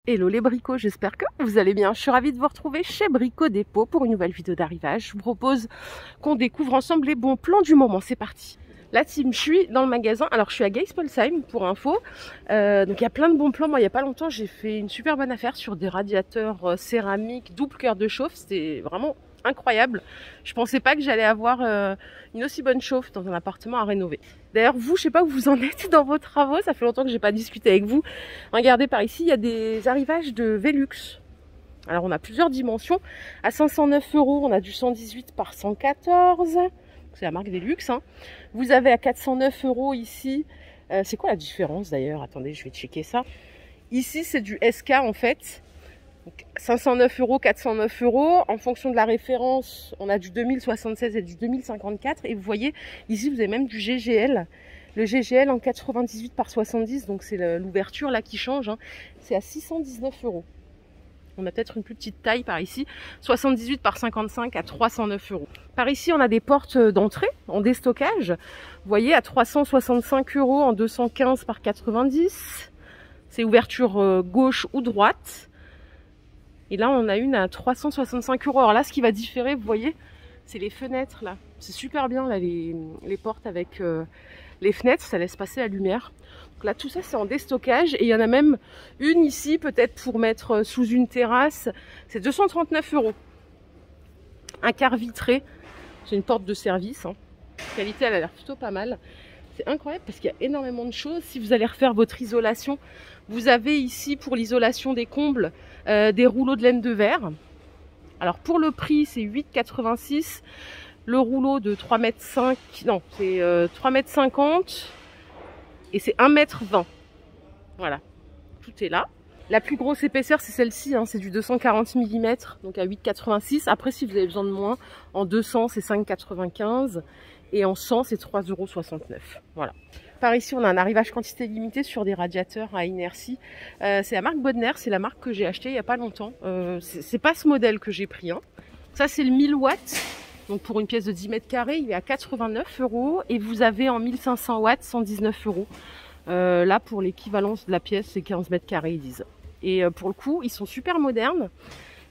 Hello les bricots, j'espère que vous allez bien. Je suis ravie de vous retrouver chez Brico Dépôt pour une nouvelle vidéo d'arrivage. Je vous propose qu'on découvre ensemble les bons plans du moment. C'est parti. La team, je suis dans le magasin. Alors je suis à Geispolsheim pour info. Donc il y a plein de bons plans. Moi il n'y a pas longtemps j'ai fait une super bonne affaire sur des radiateurs céramiques double cœur de chauffe. C'était vraiment incroyable. Je pensais pas que j'allais avoir une aussi bonne chauffe dans un appartement à rénover. D'ailleurs, vous, je sais pas où vous en êtes dans vos travaux. Ça fait longtemps que j'ai pas discuté avec vous. Regardez par ici, il y a des arrivages de Velux. Alors, on a plusieurs dimensions. À 509 €, on a du 118 par 114. C'est la marque Velux. Hein. Vous avez à 409 € ici. C'est quoi la différence d'ailleurs? Attendez, je vais checker ça. Ici, c'est du SK en fait. Donc, 509 €, 409 €. En fonction de la référence, on a du 2076 et du 2054. Et vous voyez, ici, vous avez même du GGL. Le GGL en 98 par 70, donc c'est l'ouverture là qui change. Hein. C'est à 619 €. On a peut-être une plus petite taille par ici. 78 par 55 à 309 €. Par ici, on a des portes d'entrée en déstockage. Vous voyez, à 365 € en 215 par 90. C'est ouverture gauche ou droite. Et là, on a une à 365 €. Alors là, ce qui va différer, vous voyez, c'est les fenêtres là. C'est super bien là, les portes avec les fenêtres, ça laisse passer la lumière. Donc là, tout ça, c'est en déstockage. Et il y en a même une ici, peut-être pour mettre sous une terrasse. C'est 239 €. Un quart vitré. C'est une porte de service. Hein. La qualité, elle a l'air plutôt pas mal. C'est incroyable parce qu'il y a énormément de choses. Si vous allez refaire votre isolation, vous avez ici pour l'isolation des combles des rouleaux de laine de verre. Alors pour le prix, c'est 8,86 €. Le rouleau de 3,5 m, non, c'est 3,50 m et c'est 1,20 m. Voilà, tout est là. La plus grosse épaisseur, c'est celle-ci, hein, c'est du 240 mm, donc à 8,86 €. Après, si vous avez besoin de moins, en 200, c'est 5,95 € et en 100, c'est 3,69 €. Voilà. Par ici, on a un arrivage quantité limitée sur des radiateurs à inertie. C'est la marque Bodner, c'est la marque que j'ai achetée il n'y a pas longtemps. C'est pas ce modèle que j'ai pris. Hein. Ça, c'est le 1000 watts. Donc pour une pièce de 10 mètres carrés, il est à 89 € et vous avez en 1500 watts 119 €. Là, pour l'équivalence de la pièce, c'est 15 mètres carrés, ils disent. Et pour le coup, ils sont super modernes.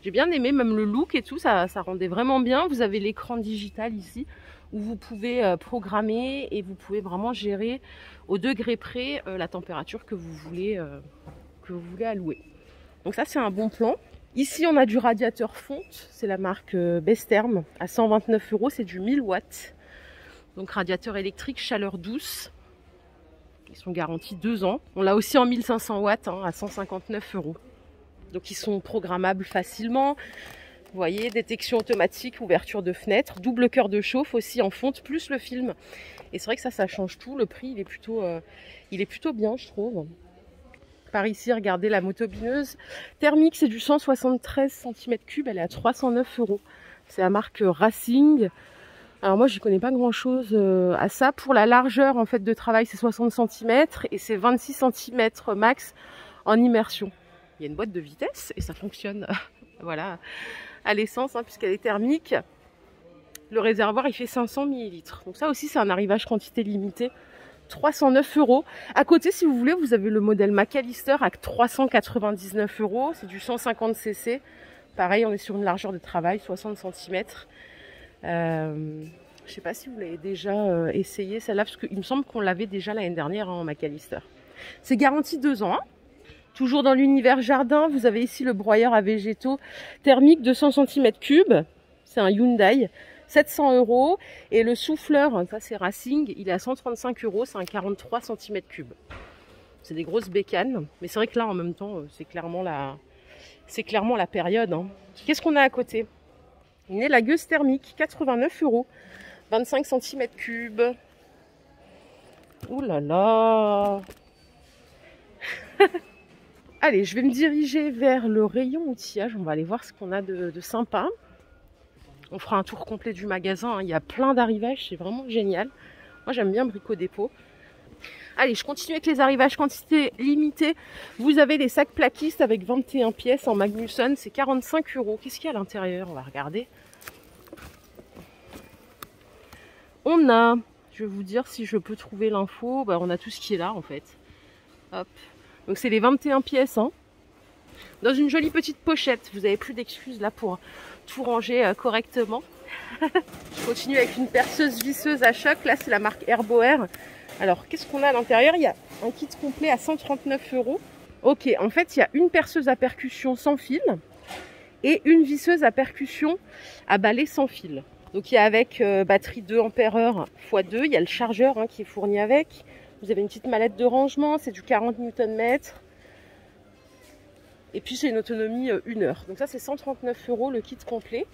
J'ai bien aimé, même le look et tout, ça rendait vraiment bien. Vous avez l'écran digital ici, où vous pouvez programmer et vous pouvez vraiment gérer au degré près la température que vous voulez allouer. Donc ça, c'est un bon plan. Ici, on a du radiateur fonte, c'est la marque Besterm, à 129 €, c'est du 1000 watts. Donc radiateur électrique, chaleur douce. Ils sont garantis 2 ans. On l'a aussi en 1500 watts, hein, à 159 €. Donc ils sont programmables facilement. Vous voyez, détection automatique, ouverture de fenêtre, double cœur de chauffe aussi en fonte, plus le film. Et c'est vrai que ça change tout. Le prix, il est plutôt bien, je trouve. Par ici, regardez la motobineuse thermique, c'est du 173 cm3, elle est à 309 €. C'est la marque Racing. Alors moi, je ne connais pas grand-chose à ça. Pour la largeur en fait de travail, c'est 60 cm et c'est 26 cm max en immersion. Il y a une boîte de vitesse et ça fonctionne. Voilà, à l'essence, hein, puisqu'elle est thermique. Le réservoir, il fait 500 ml. Donc ça aussi, c'est un arrivage quantité limitée. 309 €. À côté, si vous voulez, vous avez le modèle McAllister à 399 €. C'est du 150 cc. Pareil, on est sur une largeur de travail, 60 cm. Je ne sais pas si vous l'avez déjà essayé, celle-là, parce qu'il me semble qu'on l'avait déjà l'année dernière, hein, en McAllister. C'est garanti 2 ans. Hein. Toujours dans l'univers jardin, vous avez ici le broyeur à végétaux thermique 200 cm3. C'est un Hyundai, 700 €. Et le souffleur, ça c'est Racing, il est à 135 €, c'est un 43 cm3. C'est des grosses bécanes. Mais c'est vrai que là, en même temps, c'est clairement la période. Hein. Qu'est-ce qu'on a à côté? Une élagueuse thermique, 89 €, 25 cm3. Ouh là là. Allez, je vais me diriger vers le rayon outillage. On va aller voir ce qu'on a de sympa. On fera un tour complet du magasin. Hein. Il y a plein d'arrivages, c'est vraiment génial. Moi, j'aime bien Brico Dépôt. Allez, je continue avec les arrivages quantité limitée. Vous avez les sacs plaquistes avec 21 pièces en Magnusson. C'est 45 €. Qu'est-ce qu'il y a à l'intérieur? On va regarder. On a, je vais vous dire si je peux trouver l'info. On a tout ce qui est là, en fait. Hop. Donc c'est les 21 pièces. Hein. dans une jolie petite pochette. Vous n'avez plus d'excuses là pour tout ranger correctement. Je continue avec une perceuse visseuse à choc. Là, c'est la marque Herboer. Alors, qu'est-ce qu'on a à l'intérieur? Il y a un kit complet à 139 €. Ok, en fait, il y a une perceuse à percussion sans fil et une visseuse à percussion à balai sans fil. Donc, il y a avec batterie 2 Ah x 2. Il y a le chargeur qui est fourni avec. Vous avez une petite mallette de rangement. C'est du 40 Nm. Et puis, c'est une autonomie 1 heure. Donc, ça, c'est 139 € le kit complet.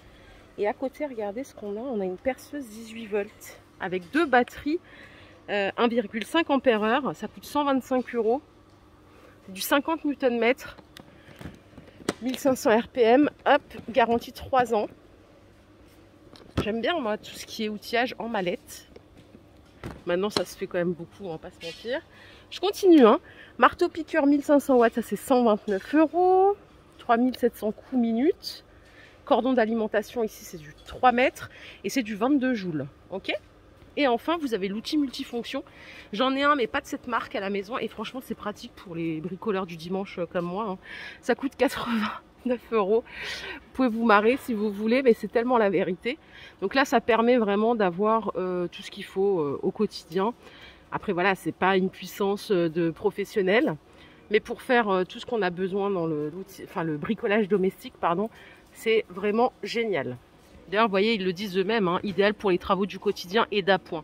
Et à côté, regardez ce qu'on a. On a une perceuse 18 volts avec 2 batteries 1,5 Ah. Ça coûte 125 €. Du 50 Nm. 1500 RPM. Hop, garantie 3 ans. J'aime bien, moi, tout ce qui est outillage en mallette. Maintenant, ça se fait quand même beaucoup, on va pas se mentir. Je continue, Marteau piqueur 1500 watts, ça c'est 129 €. 3700 coups minutes. Cordon d'alimentation ici c'est du 3 mètres et c'est du 22 joules. Ok. Et enfin vous avez l'outil multifonction. J'en ai un mais pas de cette marque à la maison et franchement c'est pratique pour les bricoleurs du dimanche comme moi. Ça coûte 89 €. Vous pouvez vous marrer si vous voulez mais c'est tellement la vérité. Donc là ça permet vraiment d'avoir tout ce qu'il faut au quotidien. Après voilà, c'est pas une puissance de professionnel. Mais pour faire tout ce qu'on a besoin dans le bricolage domestique, pardon, c'est vraiment génial. D'ailleurs, vous voyez, ils le disent eux-mêmes, idéal pour les travaux du quotidien et d'appoint.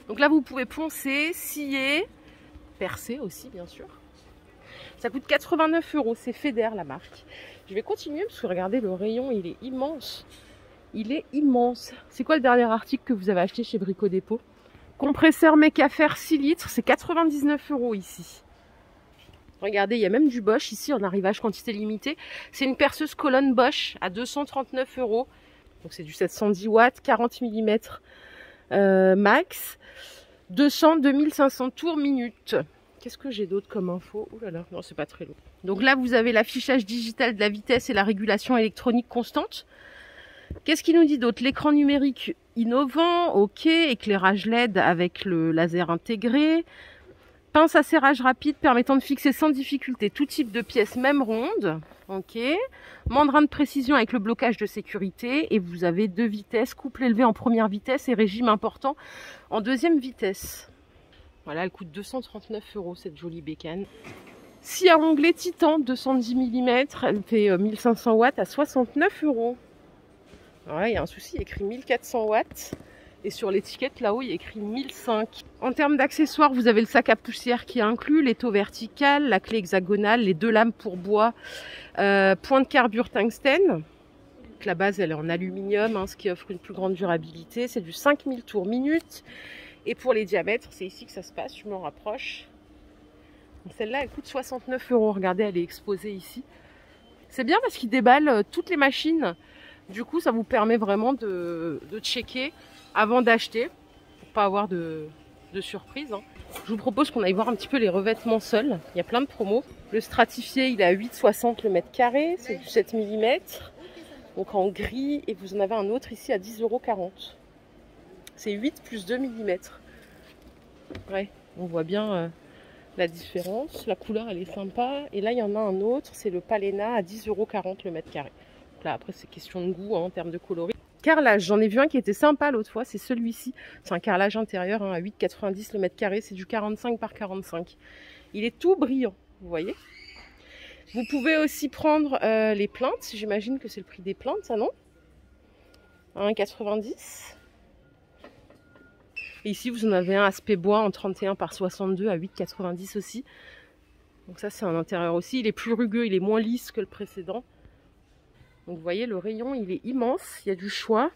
Donc là, vous pouvez poncer, scier, percer aussi, bien sûr. Ça coûte 89 €, c'est Feder la marque. Je vais continuer parce que regardez, le rayon, il est immense. Il est immense. C'est quoi le dernier article que vous avez acheté chez Brico Dépôt? Compresseur Mecafer 6 litres, c'est 99 € ici. Regardez, il y a même du Bosch ici en arrivage quantité limitée. C'est une perceuse colonne Bosch à 239 €. Donc c'est du 710 watts, 40 mm max, 2500 tours minute. Qu'est-ce que j'ai d'autre comme info? Oh là là, non, c'est pas très long. Donc là, vous avez l'affichage digital de la vitesse et la régulation électronique constante. Qu'est-ce qu'il nous dit d'autre? L'écran numérique innovant, ok. Éclairage LED avec le laser intégré. Pince à serrage rapide permettant de fixer sans difficulté tout type de pièces, même rondes. Ok. Mandrin de précision avec le blocage de sécurité. Et vous avez 2 vitesses, couple élevé en première vitesse et régime important en deuxième vitesse. Voilà, elle coûte 239 € cette jolie bécane. Scie à onglet Titan 210 mm, elle fait 1500 watts à 69 €. Ouais, il y a un souci, il y a écrit 1400 watts. Et sur l'étiquette, là-haut, il y a écrit 1005. En termes d'accessoires, vous avez le sac à poussière qui est inclus, l'étau vertical, la clé hexagonale, les 2 lames pour bois, point de carbure tungstène. Donc, la base, elle est en aluminium, ce qui offre une plus grande durabilité. C'est du 5000 tours minute. Et pour les diamètres, c'est ici que ça se passe, je m'en rapproche. Celle-là, elle coûte 69 €. Regardez, elle est exposée ici. C'est bien parce qu'il déballe toutes les machines. Du coup, ça vous permet vraiment de checker avant d'acheter, pour pas avoir de surprise. Je vous propose qu'on aille voir un petit peu les revêtements sols. Il y a plein de promos. Le stratifié, il est à 8,60 € le mètre carré, c'est du 7 mm. Donc en gris, et vous en avez un autre ici à 10,40 €. C'est 8 plus 2 mm. Ouais, on voit bien la différence. La couleur, elle est sympa. Et là, il y en a un autre, c'est le Palena à 10,40 € le mètre carré. Donc là, après, c'est question de goût en termes de coloris. Carrelage, j'en ai vu un qui était sympa l'autre fois, c'est celui-ci. C'est un carrelage intérieur à 8,90 € le mètre carré, c'est du 45 par 45. Il est tout brillant, vous voyez. Vous pouvez aussi prendre les plaintes, j'imagine que c'est le prix des plaintes, ça non? À 1,90 €. Et ici, vous en avez un aspect bois en 31 par 62 à 8,90 € aussi. Donc ça, c'est un intérieur aussi. Il est plus rugueux, il est moins lisse que le précédent. Donc vous voyez, le rayon, il est immense. Il y a du choix.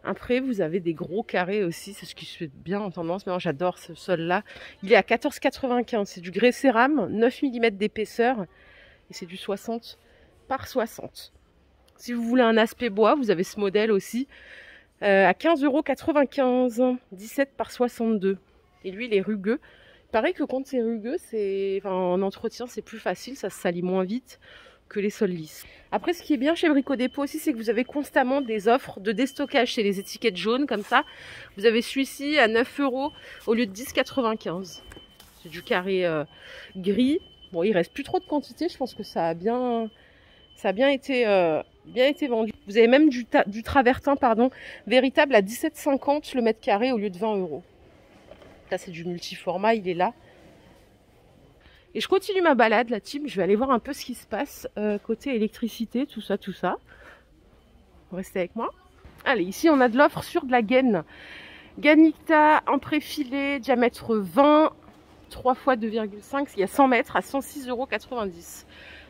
Après, vous avez des gros carrés aussi. C'est ce qui se fait bien en tendance. Mais moi, j'adore ce sol-là. Il est à 14,95 €. C'est du grès cérame, 9 mm d'épaisseur. Et c'est du 60 par 60. Si vous voulez un aspect bois, vous avez ce modèle aussi. À 15,95 €, 17 par 62. Et lui, il est rugueux. Il paraît que quand c'est rugueux, en entretien, c'est plus facile, ça se salit moins vite que les sols lisses. Après, ce qui est bien chez Brico Dépôt aussi, c'est que vous avez constamment des offres de déstockage. C'est les étiquettes jaunes, comme ça. Vous avez celui-ci à 9 € au lieu de 10,95 €. C'est du carré gris. Bon, il reste plus trop de quantité, je pense que ça a bien été vendu. Vous avez même du travertin, pardon, véritable à 17,50 le mètre carré au lieu de 20 €. Là, c'est du multiformat, il est là. Et je continue ma balade, la team. Je vais aller voir un peu ce qui se passe côté électricité, tout ça, tout ça. Vous restez avec moi. Allez, ici, on a de l'offre sur de la gaine. Ganicta en préfilé, diamètre 20, 3 x 2,5. Il y a 100 mètres à 106,90 €.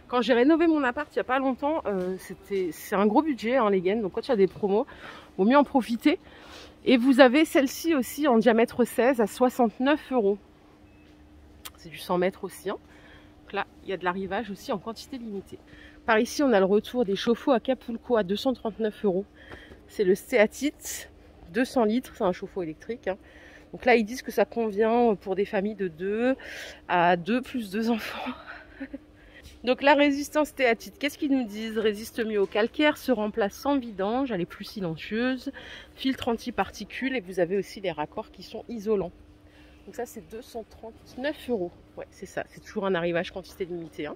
Quand j'ai rénové mon appart il n'y a pas longtemps, c'est un gros budget, hein, les gaines. Donc quand il y a des promos, vaut mieux en profiter. Et vous avez celle-ci aussi en diamètre 16 à 69 €. C'est du 100 mètres aussi. Hein. Donc là, il y a de l'arrivage aussi en quantité limitée. Par ici, on a le retour des chauffe-eau à Capulco à 239 €. C'est le stéatite, 200 litres, c'est un chauffe-eau électrique. Hein. Donc là, ils disent que ça convient pour des familles de 2 à 2 plus 2 enfants. Donc la résistance stéatite, qu'est-ce qu'ils nous disent? Résiste mieux au calcaire, se remplace sans vidange, elle est plus silencieuse, filtre anti-particules et vous avez aussi les raccords qui sont isolants. Donc ça c'est 239 €. Ouais, c'est ça, c'est toujours un arrivage quantité limitée. Hein.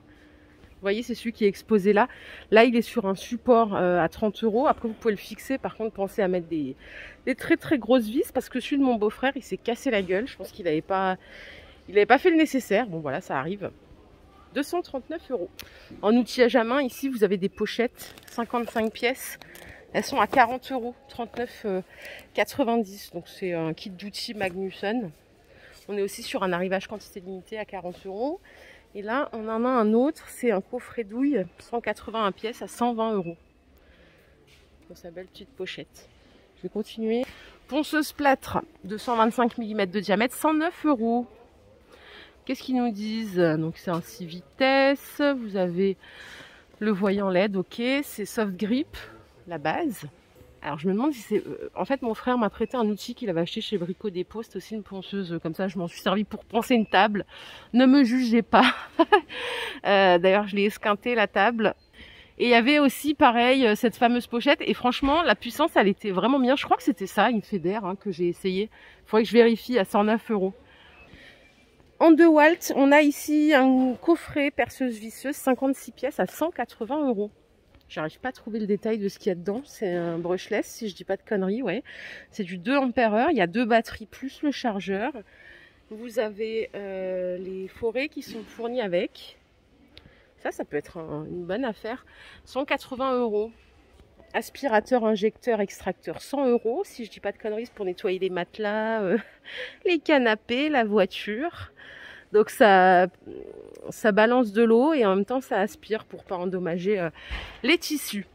Vous voyez, c'est celui qui est exposé là. Là, il est sur un support à 30 €. Après, vous pouvez le fixer. Par contre, pensez à mettre des très très grosses vis parce que celui de mon beau-frère, il s'est cassé la gueule. Je pense qu'il n'avait pas fait le nécessaire. Bon, voilà, ça arrive. 239 €. En outillage à main, ici, vous avez des pochettes, 55 pièces. Elles sont à 40 €, 39,90 €. Donc, c'est un kit d'outils Magnusson. On est aussi sur un arrivage quantité limitée à 40 €. Et là, on en a un autre, c'est un coffret douille, 181 pièces à 120 €. Dans sa belle petite pochette. Je vais continuer. Ponceuse plâtre, 225 mm de diamètre, 109 €. Qu'est-ce qu'ils nous disent? Donc c'est un 6 vitesses, vous avez le voyant LED, ok, c'est soft grip, la base. Alors je me demande si c'est... En fait mon frère m'a prêté un outil qu'il avait acheté chez Brico Dépôt, c'est aussi une ponceuse, comme ça je m'en suis servi pour poncer une table. Ne me jugez pas. D'ailleurs je l'ai esquinté la table. Et il y avait aussi pareil cette fameuse pochette et franchement la puissance elle était vraiment bien. Je crois que c'était ça, une Feder hein, que j'ai essayé. Il faudrait que je vérifie à 109 €. En DeWalt, on a ici un coffret perceuse visseuse 56 pièces à 180 €. J'arrive pas à trouver le détail de ce qu'il y a dedans. C'est un brushless, si je dis pas de conneries, ouais. C'est du 2 ampères-heure. Il y a 2 batteries plus le chargeur. Vous avez les forêts qui sont fournies avec. Ça peut être une bonne affaire. 180 €. Aspirateur, injecteur, extracteur, 100 €. Si je dis pas de conneries, c'est pour nettoyer les matelas, les canapés, la voiture. Donc ça balance de l'eau et en même temps ça aspire pour pas endommager les tissus.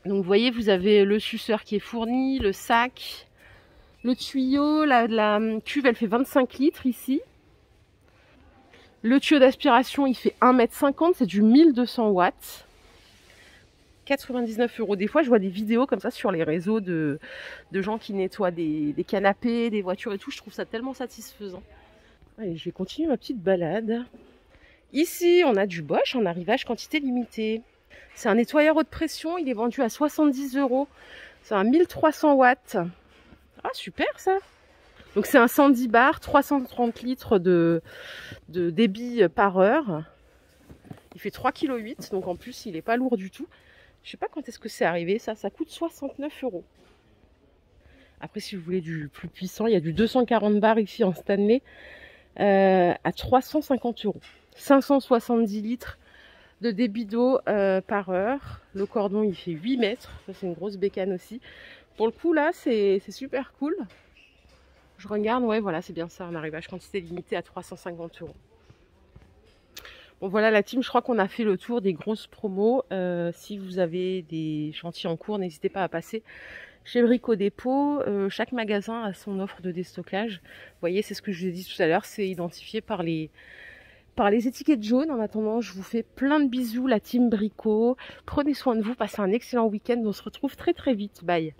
Donc vous voyez, vous avez le suceur qui est fourni, le sac, le tuyau, la cuve elle fait 25 litres ici. Le tuyau d'aspiration il fait 1,50 m, c'est du 1200 watts. 99 €. Des fois je vois des vidéos comme ça sur les réseaux de gens qui nettoient des canapés, des voitures et tout, je trouve ça tellement satisfaisant. Allez, je vais continuer ma petite balade. Ici, on a du Bosch en arrivage quantité limitée. C'est un nettoyeur haute pression, il est vendu à 70 €. C'est un 1300 watts. Ah, super ça! Donc c'est un 110 bar, 330 litres de débit par heure. Il fait 3,8 kg, donc en plus, il n'est pas lourd du tout. Je sais pas quand est-ce que c'est arrivé, ça coûte 69 €. Après, si vous voulez du plus puissant, il y a du 240 bars ici en Stanley. À 350 €. 570 litres de débit d'eau par heure. Le cordon il fait 8 mètres. Ça c'est une grosse bécane aussi. Pour le coup là c'est super cool. Je regarde, ouais voilà c'est bien ça, un arrivage quantité limitée à 350 €. Bon voilà la team, je crois qu'on a fait le tour des grosses promos. Si vous avez des chantiers en cours, n'hésitez pas à passer chez Brico Dépôt. Chaque magasin a son offre de déstockage. Vous voyez, c'est ce que je vous ai dit tout à l'heure, c'est identifié par les étiquettes jaunes. En attendant, je vous fais plein de bisous, la team Brico. Prenez soin de vous, passez un excellent week-end. On se retrouve très très vite. Bye.